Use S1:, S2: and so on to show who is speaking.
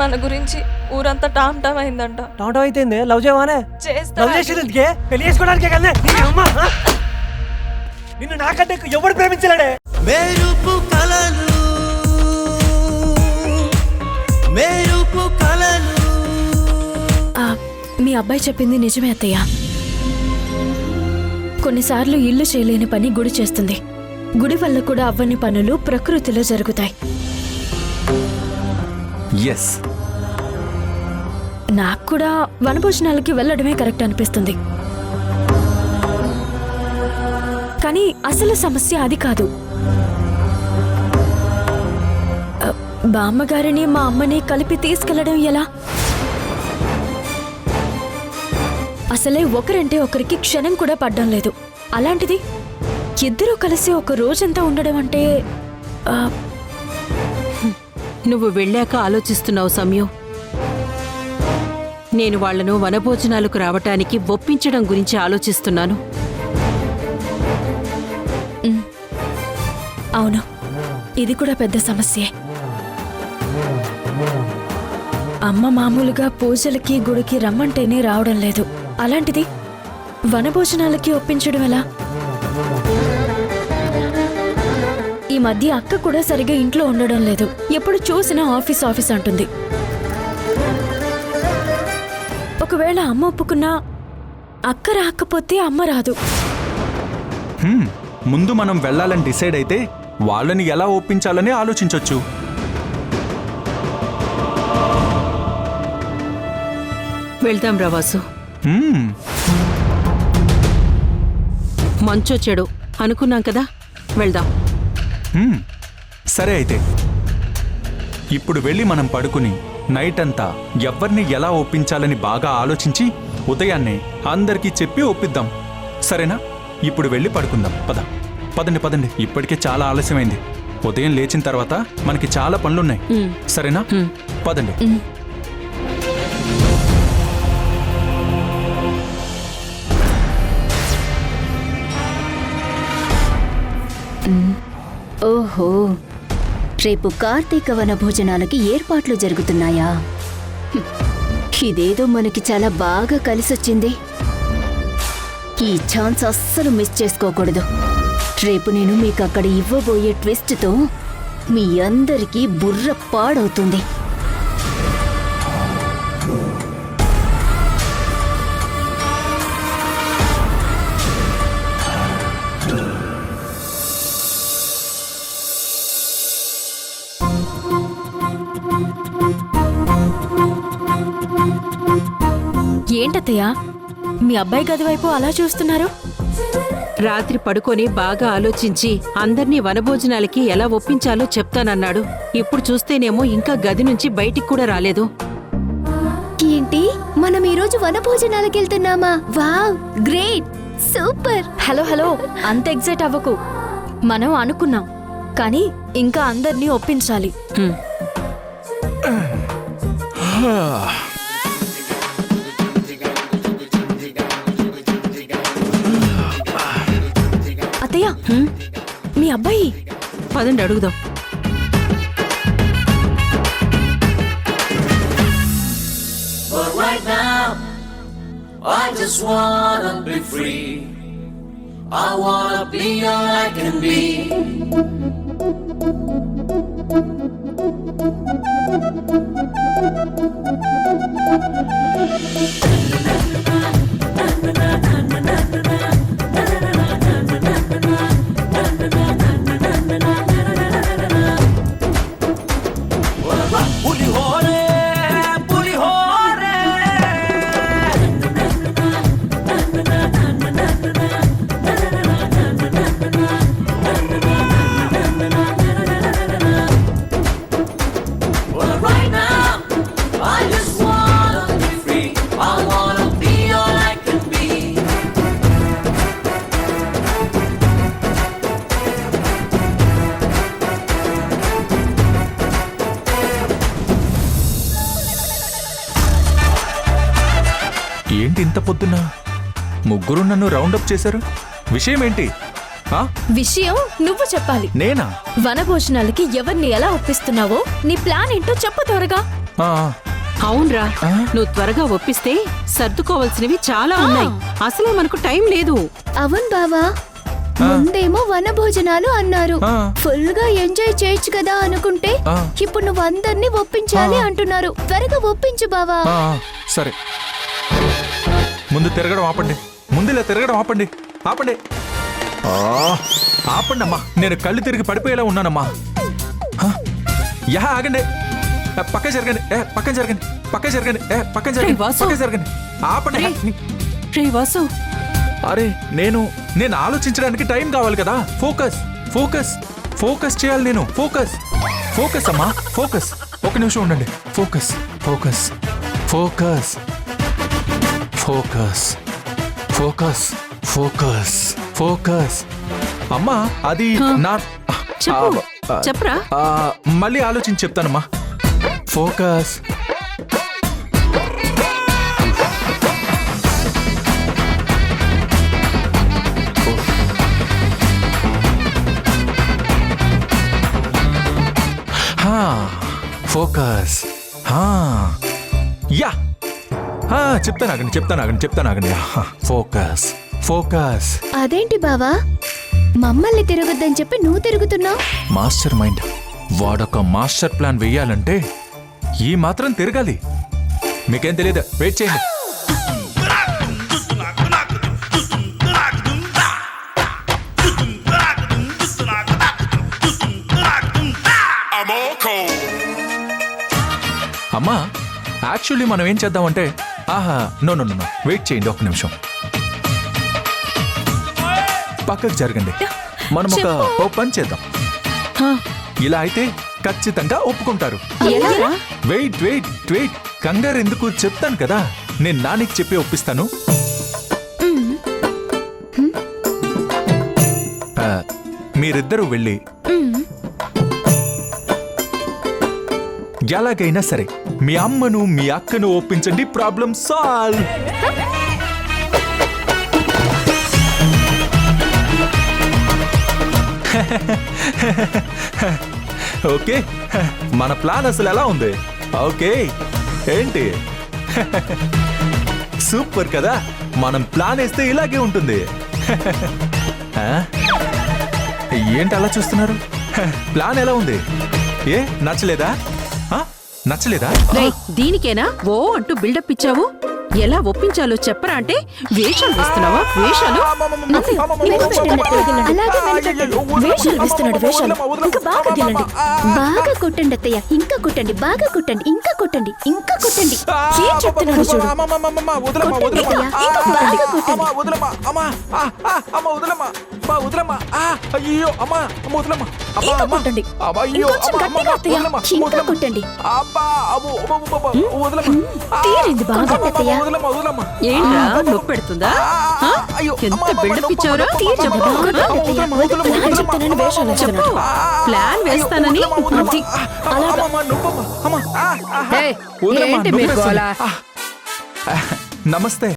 S1: మన గురించి ఊరంతా టామ్ టామ్ అయిందంట.
S2: టాటో అయితే లవ్ చేయవానే? లవ్ చేసేందుకే పెళ్లి చేసుకోవడానికే కదా. నిన్ను నాకంటే ఎవడు ప్రేమించలేడే.
S3: మెరుపు కలలు మెరుపు కలలు.
S4: మీ అబ్బాయి చెప్పింది నిజమే అత్తయ్య. కొన్నిసార్లు ఇల్లు చేయలేని పని గుడి చేస్తుంది. గుడి వల్ల కూడా అవ్వని పనులు ప్రకృతిలో జరుగుతాయి. నాకు కూడా వనభోజనాలకి వెళ్ళడమే కరెక్ట్ అనిపిస్తుంది. కానీ అసలు సమస్య అది కాదు. బామ్మగారిని మా అమ్మని కలిపి తీసుకెళ్లడం ఎలా? అసలే ఒకరంటే ఒకరికి క్షణం కూడా పడ్డం లేదు. అలాంటిది ఇద్దరూ కలిసి ఒక రోజంతా ఉండడం అంటే
S5: నువ్వు వెళ్ళాక ఆలోచిస్తున్నావు సమయం. నేను వాళ్లను వనభోజనాలకు రావటానికి ఒప్పించడం గురించి ఆలోచిస్తున్నాను.
S4: అవును, ఇది కూడా పెద్ద సమస్యే. అమ్మ మామూలుగా పూజలకి గుడికి రమ్మంటేనే రావడం లేదు. అలాంటిది వనభోజనాలకి ఒప్పించడం ఎలా? ఈ మధ్య అక్క కూడా సరిగా ఇంట్లో ఉండడం లేదు. ఎప్పుడు చూసినా ఆఫీస్ ఆఫీస్ అంటుంది. ఒకవేళ అమ్మ ఒప్పుకున్నా అక్క రాకపోతే అమ్మ రాదు.
S6: ముందు మనం వెళ్ళాలని డిసైడ్ అయితే వాళ్ళని ఎలా ఒప్పించాలని ఆలోచించొచ్చు.
S5: వెళ్దాం రావాసు. మంచో చెడు అనుకున్నాం కదా, వెళ్దాం.
S6: సరే అయితే ఇప్పుడు వెళ్ళి మనం పడుకుని నైట్ అంతా ఎవ్వరిని ఎలా ఒప్పించాలని బాగా ఆలోచించి ఉదయాన్నే అందరికీ చెప్పి ఒప్పిద్దాం. సరేనా? ఇప్పుడు వెళ్ళి పడుకుందాం. పదండి పదండి, ఇప్పటికే చాలా ఆలస్యమైంది. ఉదయం లేచిన తర్వాత మనకి చాలా పనులున్నాయి. సరేనా? పదండి.
S7: ఓహో, రేపు కార్తీక వన భోజనాలకి ఏర్పాట్లు జరుగుతున్నాయా? ఇదేదో మనకి చాలా బాగా కలిసొచ్చింది. ఈ ఛాన్స్ అస్సలు మిస్ చేసుకోకూడదు. రేపు నేను మీకు అక్కడ ఇవ్వబోయే ట్విస్ట్తో మీ అందరికీ బుర్ర పాడవుతుంది.
S4: ఏంటత్తయ్య, మీ అబ్బాయి గది వైపు అలా చూస్తున్నారు?
S5: రాత్రి పడుకొని బాగా ఆలోచించి అందర్నీ వనభోజనాలకి ఎలా ఒప్పించాలో చెప్తానన్నాడు. ఇప్పుడు చూస్తేనేమో ఇంకా గది నుంచి బయటికి కూడా రాలేదు.
S7: ఏంటి, మనం ఈరోజు వనభోజనాలకి వెళ్తున్నామా? Wow, great, super.
S4: Hello hello, అంత ఎగ్జైట్ అవ్వకు. మనం అనుకున్నాం, కానీ ఇంకా అందర్నీ ఒప్పించాలి. అత్తయ్య, మీ అబ్బాయి.
S5: పదండి అడుగుదాం.
S3: Right now, I just wanna be free. I wanna be all I can be.
S6: ఏంటి ఇంత పొద్దున్న ముగ్గురు నన్ను రౌండప్ చేశారు? విషయం ఏంటి?
S4: విషయం నువ్వు చెప్పాలి.
S6: నేనా?
S4: వనభోజనాలకి ఎవరిని ఎలా ఒప్పిస్తున్నావో నీ ప్లాన్ ఏంటో చెప్పు త్వరగా.
S6: ఆ,
S5: అవునరా, నువ్వు త్వరగా ఒప్పిస్తే సర్దుకోవాల్సినవి చాలా ఉన్నాయి. అసలే మనకు టైం లేదు.
S7: అవును బావా, ముందేమో వనభోజనాలు అన్నారు.
S6: ఆ.
S7: ఫుల్ గా ఎంజాయ్ చేయొచ్చు కదా అనుకుంటే
S6: ఆ.
S7: ఇప్పుడు నువ్వు అందరినీ ఒప్పించాలి అంటున్నారు. త్వరగా ఒప్పించు బావా.
S6: ఆ, సరే. ముందు తిరగడం ఆపండి. ముందు ఇలా తిరగడం ఆపండి. ఆపండి. ఆ, ఆపండి అమ్మా. నేను కళ్ళు తిరిగి పడిపోయేలా ఉన్నానమ్మా. యా, ఆగండి. పక్క జరగండి. పక్కన జరగండి. పక్క జరగండి. పక్కన జరగండి.
S5: రేయ్ వాసు.
S6: పక్క జరగండి. ఆపండి.
S5: రే వాసు,
S6: అరే నేను ఆలోచించడానికి టైం కావాలి కదా. ఫోకస్ ఫోకస్ ఫోకస్ చేయాలి నేను. ఫోకస్ ఫోకస్ అమ్మా. ఫోకస్. ఒక నిమిషం ఉండండి. Focus focus focus focus focus focus focus. అమ్మా అది నా
S5: చెప్పు. చెప్పరా.
S6: మళ్ళీ ఆలోచించి చెప్తానమ్మా. ఫోకస్. ఫోకస్. యా, చెప్తానాగండి. Focus focus.
S7: అదేంటి బావా, మమ్మల్ని తిరగొద్దని చెప్పి నువ్వు తిరుగుతున్నావు?
S6: మాస్టర్ మైండ్ వాడొక మాస్టర్ ప్లాన్ వెయ్యాలంటే ఈ మాత్రం తిరగాలి. మీకేం తెలియదు. వెయిట్ చేయండి. అమ్మా, యాక్చువల్లీ మనం ఏం చేద్దామంటే నో వెయిట్ చేయండి ఒక నిమిషం. పక్కకు జరగండి. మనం ఓ పని చేద్దాం. ఇలా అయితే ఖచ్చితంగా ఒప్పుకుంటారు. వెయిట్ వెయిట్ వెయిట్ కంగారు ఎందుకు, చెప్తాను కదా. నేను నానికి చెప్పి ఒప్పిస్తాను. మీరిద్దరూ వెళ్ళి ఎలాగైనా సరే మీ అమ్మను మీ అక్కను ఒప్పించండి. Problem solve. ఓకే, మన ప్లాన్ అసలు ఎలా ఉంది? ఓకే ఏంటి? సూపర్ కదా. మనం ప్లాన్ వేస్తే ఇలాగే ఉంటుంది. ఏంటి అలా చూస్తున్నారు? ప్లాన్ ఎలా ఉంది? ఏ నచ్చలేదా? నచ్చలేదా?
S5: దీనికేనా ఓ అంటూ బిల్డప్ ఇచ్చావు? ఎలా ఒప్పించాలో చెప్పరా అంటే వేషాలు వేస్తున్నావా? వేషాలు
S7: బాగా కొట్టండి అత్తయ్య. ఇంకా కొట్టండి, బాగా కొట్టండి, ఇంకా కొట్టండి, ఇంకా కొట్టండి. ఏం చెప్తున్నాడు చూడు. కొట్టండి అత్తయ్య, ఇంకా బాగా కొట్టండి. ఇంకా కొట్టండి. ఇంకొంచెం గట్టిగా అత్తయ్య, ఇంకా కొట్టండి. తీరింది బాగా అత్తయ్య.
S5: ఏంట్రా నొప్పి పెడుతుందా? ఎంత బిల్డప్ ఇచ్చావురా? చెప్పు. ప్లాన్ వేస్తానని
S6: నమస్తే.